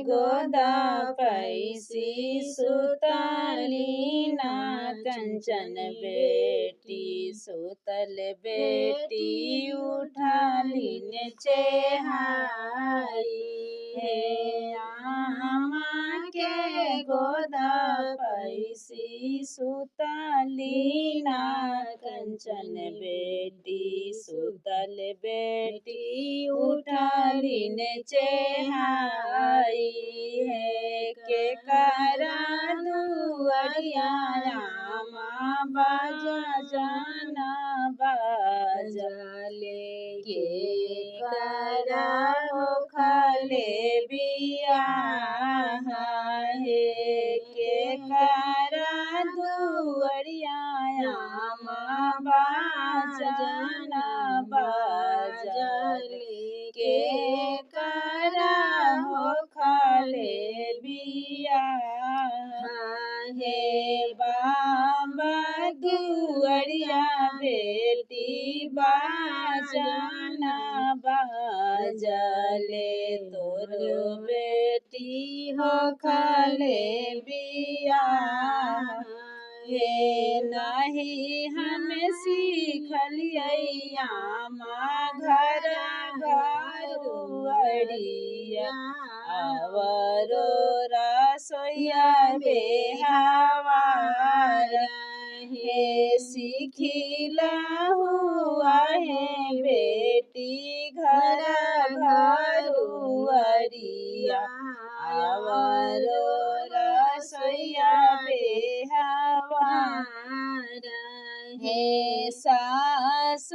गोदा पैसी सुतली ना कंचन बेटी सुतल बेटी उठाली ने चेहाई हे आमा के गोदा पैसी सुतली ना कंचन बेटी सुतल बेटी उठाली ने चेहाई है के करा दुआरिया माँ बाजा जाना बाजा ले के करा खले बिया है के करा दुआरिया माँ बाजा जाना बाजा ले के करा हो खले बिया हे बाबा दुआरिया बेटी बाजाना बाजले तोर बेटी हो खले बिया हे नहीं हम सीखलिया माँ घर घरुअरिया आवरो रसोइया बेहवार हे सीखिला हुआ है बेटी घर घरुअरिया आवरो रसोइया बेहवार हे सास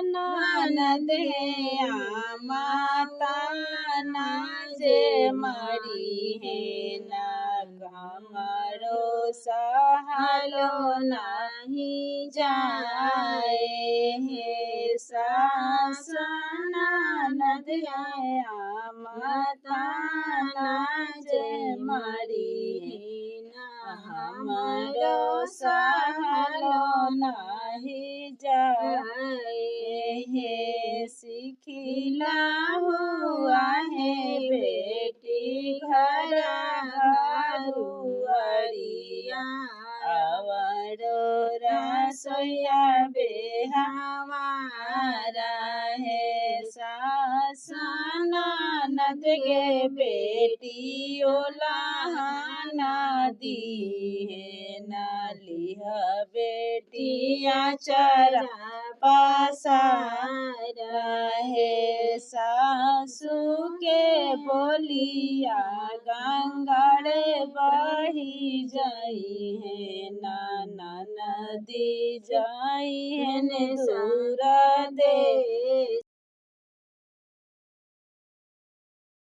ननद है माता ना जे मरी है ना हमरो सहलो नहीं जाए हे सास ननद है माता ना जे मरी है ना हमरो सहलो नहीं जाए हे सीखिला हुआ है बेटी घर घरुअरिया आवरो रसोइया बेहवारा है सास ननद गे बेटी ओलाना दी है नालिह बेटिया चरा पसारा है सासू के बोलिया गंगाड़े बही जाई है नाना नदी जाई है दूर दे